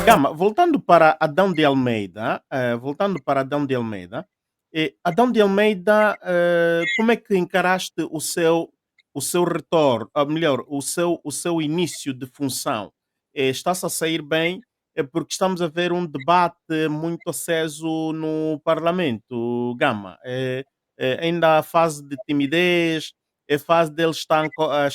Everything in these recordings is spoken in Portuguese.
Gama, voltando para Adão de Almeida, Adão de Almeida, como é que encaraste o seu retorno, ou melhor, o seu início de função? Está-se a sair bem, porque estamos a ver um debate muito aceso no Parlamento, Gama. Ainda a fase de timidez, é fase dele está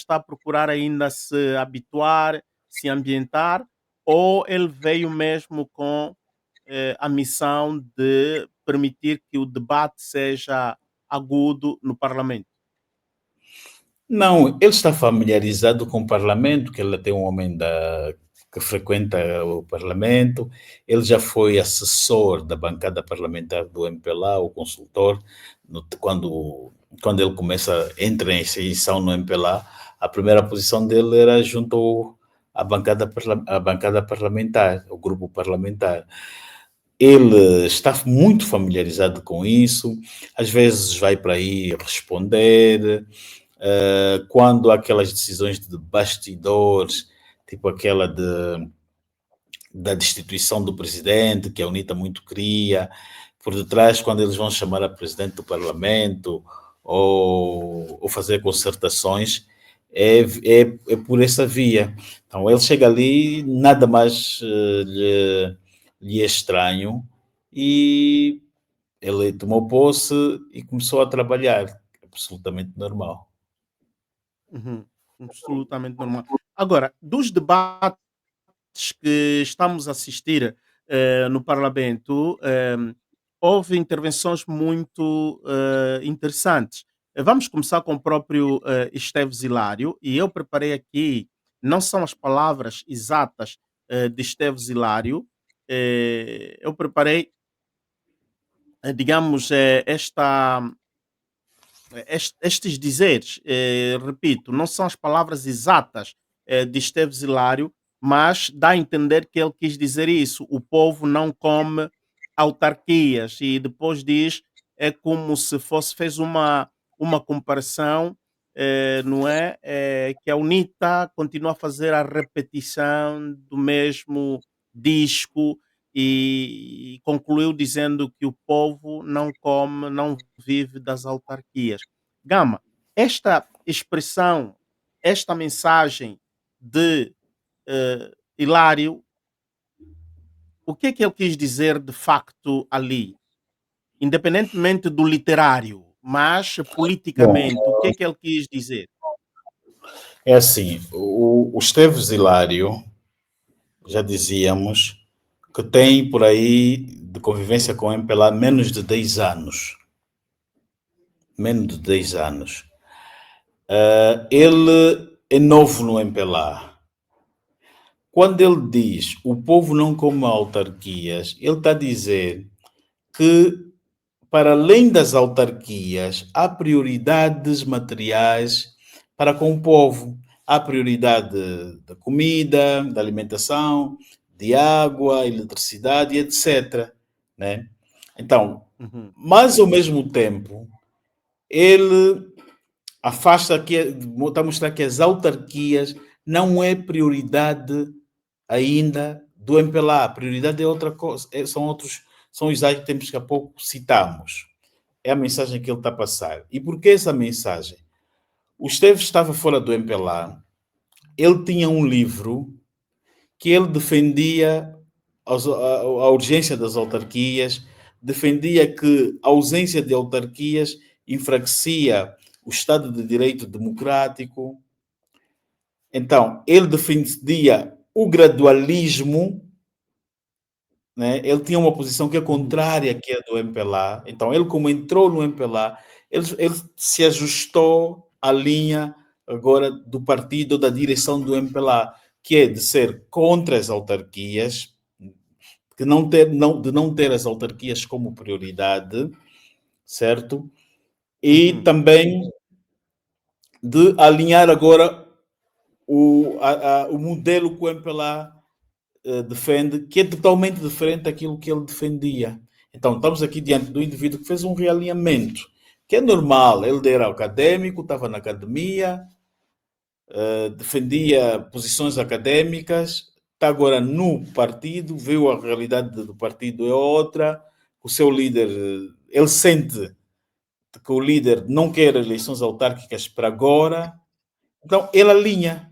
a procurar ainda se habituar, se ambientar, ou ele veio mesmo com a missão de permitir que o debate seja agudo no Parlamento? Não, ele está familiarizado com o Parlamento, que ele é um homem que frequenta o Parlamento. Ele já foi assessor da bancada parlamentar do MPLA, o consultor, quando ele entra em eleição no MPLA, a primeira posição dele era junto à bancada parlamentar, o grupo parlamentar. Ele está muito familiarizado com isso, às vezes vai para aí responder, quando há aquelas decisões de bastidores, tipo aquela da destituição do presidente, que a UNITA muito cria, por detrás, quando eles vão chamar a presidente do parlamento ou fazer concertações, é por essa via. Então, ele chega ali, nada mais lhe é estranho, e ele tomou posse e começou a trabalhar, absolutamente normal. Uhum. Absolutamente normal. Agora, dos debates que estamos a assistir no Parlamento, houve intervenções muito interessantes. Vamos começar com o próprio Esteves Hilário, e eu preparei aqui, não são as palavras exatas de Esteves Hilário, eu preparei, digamos, estes dizeres, repito, não são as palavras exatas de Esteves Hilário, mas dá a entender que ele quis dizer isso. O povo não come autarquias, e depois diz, é como se fez uma comparação, não é? Que a UNITA continua a fazer a repetição do mesmo disco, e concluiu dizendo que o povo não come, não vive das autarquias. Gama, esta expressão, esta mensagem de Hilário, o que é que ele quis dizer de facto ali? Independentemente do literário, mas Bom, politicamente, o que é que ele quis dizer? é assim, o Esteves Hilário, já dizíamos, que tem por aí de convivência com o MPLA menos de 10 anos. Menos de 10 anos. Ele é novo no MPLA. Quando ele diz o povo não come autarquias, ele está a dizer que, para além das autarquias, há prioridades materiais para com o povo. Há prioridade da comida, da alimentação, de água, eletricidade, etc. Né? Então, Uhum, mas ao mesmo tempo, ele afasta que, está a mostrar que as autarquias não é prioridade ainda do MPLA. A prioridade é outra coisa, são os itens que há pouco citamos. É a mensagem que ele está a passar. E por que essa mensagem? O Esteves estava fora do MPLA, ele tinha um livro que ele defendia a urgência das autarquias, defendia que a ausência de autarquias enfraquecia o Estado de Direito democrático. Então, ele defendia o gradualismo, né? Ele tinha uma posição que é uhum, contrária à que é do MPLA. Então, ele, como entrou no MPLA, ele se ajustou à linha agora do partido, da direção do MPLA, que é de ser contra as autarquias, de não ter as autarquias como prioridade, certo? E uhum, também de alinhar agora o modelo que o MPLA defende, que é totalmente diferente daquilo que ele defendia. Então, estamos aqui diante do indivíduo que fez um realinhamento, que é normal. Ele era académico, estava na academia, defendia posições académicas, está agora no partido, viu a realidade do partido é outra, o seu líder, ele sente que o líder não quer eleições autárquicas para agora, então ele alinha.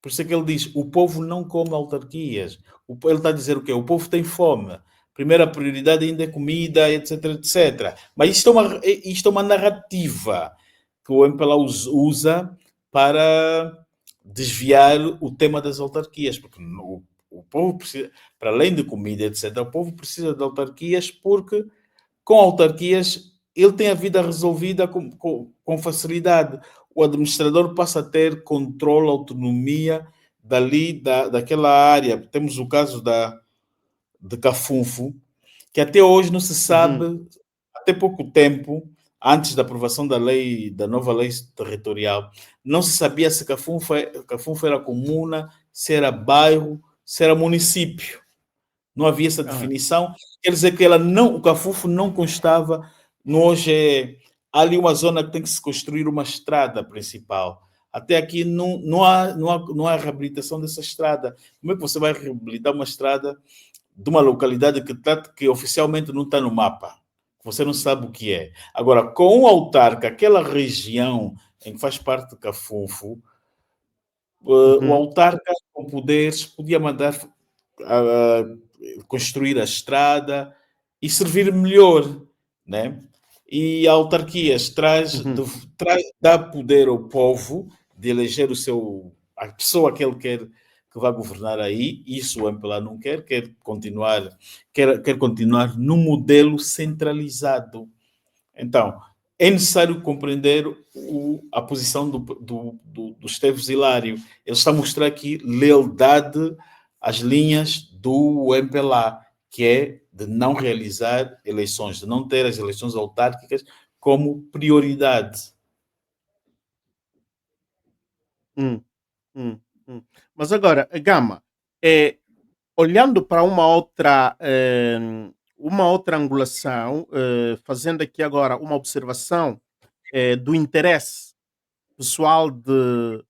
Por isso é que ele diz: o povo não come autarquias. Ele está a dizer o quê? O povo tem fome. Primeira prioridade ainda é comida, etc, etc. Mas isto é uma narrativa que o MPLA usa para desviar o tema das autarquias, porque o povo precisa, para além de comida, etc., o povo precisa de autarquias porque com autarquias ele tem a vida resolvida com facilidade. O administrador passa a ter controle, autonomia daquela área. Temos o caso de Cafunfo, que até hoje não se Uhum. sabe, até pouco tempo, antes da aprovação da nova lei territorial, não se sabia se Cafunfo era comuna, se era bairro, se era município. Não havia essa Ah, definição. Quer dizer que o Cafufo não constava. Hoje há ali uma zona que tem que se construir uma estrada principal. Até aqui não há reabilitação dessa estrada. Como é que você vai reabilitar uma estrada de uma localidade que oficialmente não está no mapa? Você não sabe o que é. Agora, com o autarca, aquela região em que faz parte de Cafufo, o uhum. autarca com poderes podia mandar a construir a estrada e servir melhor, né? E a autarquias Uhum. dá poder ao povo de eleger a pessoa que ele quer que vá governar aí. Isso o MPLA não quer continuar no modelo centralizado. Então, é necessário compreender a posição do Esteves Hilário. Ele está a mostrar aqui lealdade às linhas do MPLA, que é de não realizar eleições, de não ter as eleições autárquicas como prioridade. Hum, Mas agora, Gama, é, olhando para uma outra angulação, fazendo aqui agora uma observação do interesse pessoal de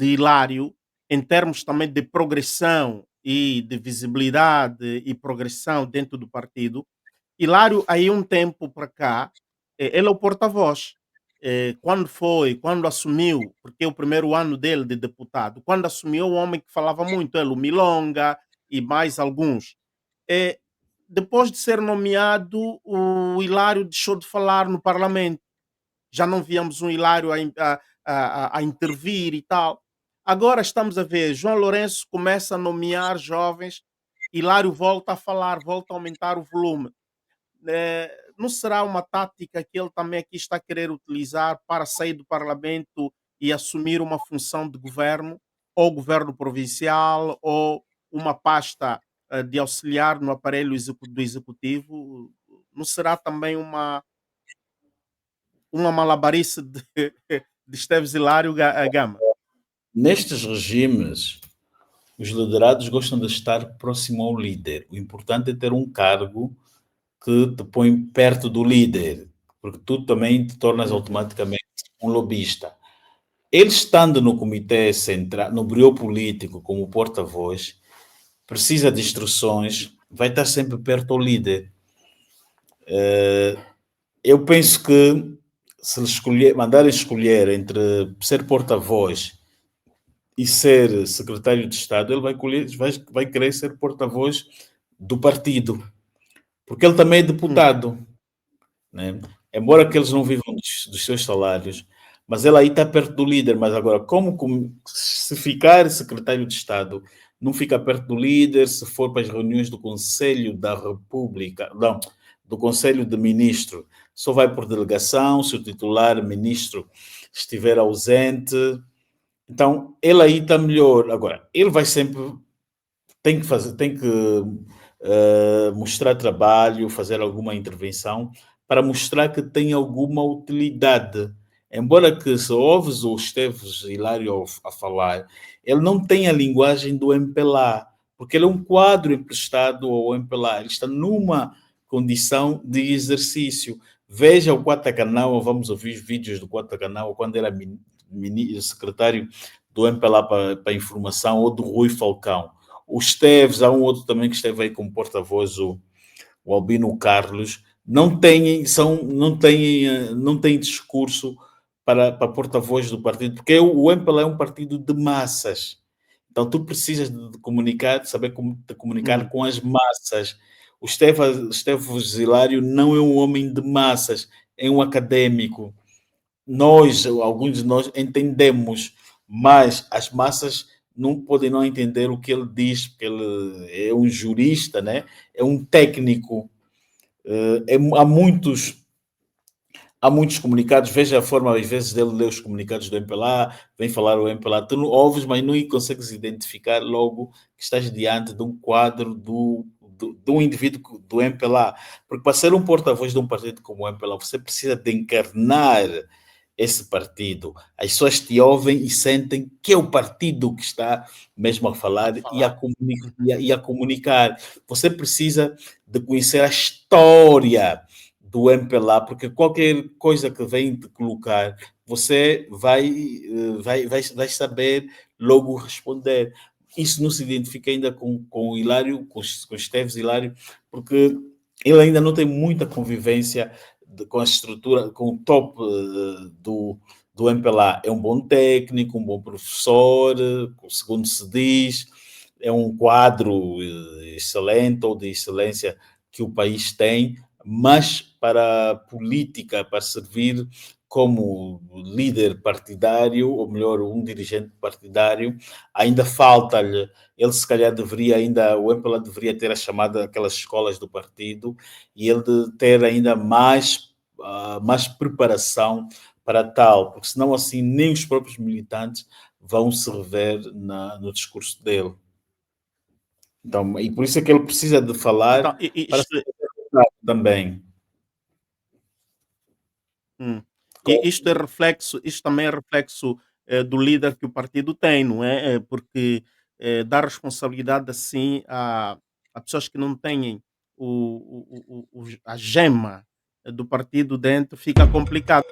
Hilário, em termos também de progressão e de visibilidade e progressão dentro do partido. Hilário, aí um tempo para cá, ele é o porta-voz. Quando assumiu, porque é o primeiro ano dele de deputado, quando assumiu, o homem que falava muito, ele, o Milonga e mais alguns. Eh, Depois de ser nomeado, o Hilário deixou de falar no parlamento. Já não víamos um Hilário a intervir e tal. Agora estamos a ver, João Lourenço começa a nomear jovens, Hilário volta a falar, volta a aumentar o volume. Não será uma tática que ele também aqui está a querer utilizar para sair do Parlamento e assumir uma função de governo, ou governo provincial, ou uma pasta de auxiliar no aparelho do executivo? Não será também uma malabarice de Esteves Hilário Gama? Nestes regimes, os liderados gostam de estar próximo ao líder. O importante é ter um cargo que te põe perto do líder, porque tu também te tornas Uhum. automaticamente um lobista. Ele estando no comitê central, no brio político, como porta-voz, precisa de instruções, vai estar sempre perto ao líder. Eu penso que se mandarem escolher entre ser porta-voz e ser secretário de Estado, ele vai querer ser porta-voz do partido, porque ele também é Hum. deputado, né? Embora que eles não vivam dos seus salários, mas ele aí está perto do líder. Mas agora, se ficar secretário de Estado, não fica perto do líder, se for para as reuniões do Conselho da República, não, do Conselho de Ministros, só vai por delegação, se o titular ministro estiver ausente. Então, ele aí está melhor. Agora, ele vai sempre, tem que mostrar trabalho, fazer alguma intervenção para mostrar que tem alguma utilidade. Embora que se ouves o Esteves Hilário a falar, ele não tem a linguagem do MPLA, porque ele é um quadro emprestado ao MPLA, ele está numa condição de exercício. Veja o Quatacanaua, vamos ouvir os vídeos do Quatacanaua quando era secretário do MPLA para a informação, ou do Rui Falcão. O Esteves, há um outro também que esteve aí como porta-voz, o Albino Carlos, não têm discurso para porta-voz do partido, porque o MPLA é um partido de massas. Então tu precisas de comunicar, de saber como te comunicar com as massas. O Esteves Hilário não é um homem de massas, é um académico. Alguns de nós entendemos, mas as massas não podem não entender o que ele diz, porque ele é um jurista, né? É um técnico. Há muitos comunicados, veja a forma, às vezes, dele ler os comunicados do MPLA, vem falar o MPLA, tu não ouves, mas não consegues identificar logo que estás diante de um quadro de um indivíduo do MPLA. Porque para ser um porta-voz de um partido como o MPLA, você precisa de encarnar esse partido. As pessoas te ouvem e sentem que é o partido que está mesmo a falar e a comunicar. Você precisa de conhecer a história do MPLA, porque qualquer coisa que vem te colocar, você vai saber logo responder. Isso não se identifica ainda com o Hilário, com Esteves Hilário, porque ele ainda não tem muita convivência com a estrutura, com o top do MPLA. É um bom técnico, um bom professor, segundo se diz, é um quadro excelente ou de excelência que o país tem, mas para a política, para servir como líder partidário, ou melhor, um dirigente partidário, ainda falta-lhe. Ele se calhar o MPLA deveria ter aquelas escolas do partido, e ele ter ainda mais preparação para tal, porque senão assim nem os próprios militantes vão se rever no discurso dele. Então, e por isso é que ele precisa de falar Então, para isto, ser também. isto também é reflexo do líder que o partido tem, não é? Porque dá responsabilidade assim a pessoas que não têm a gema do partido dentro, fica complicado.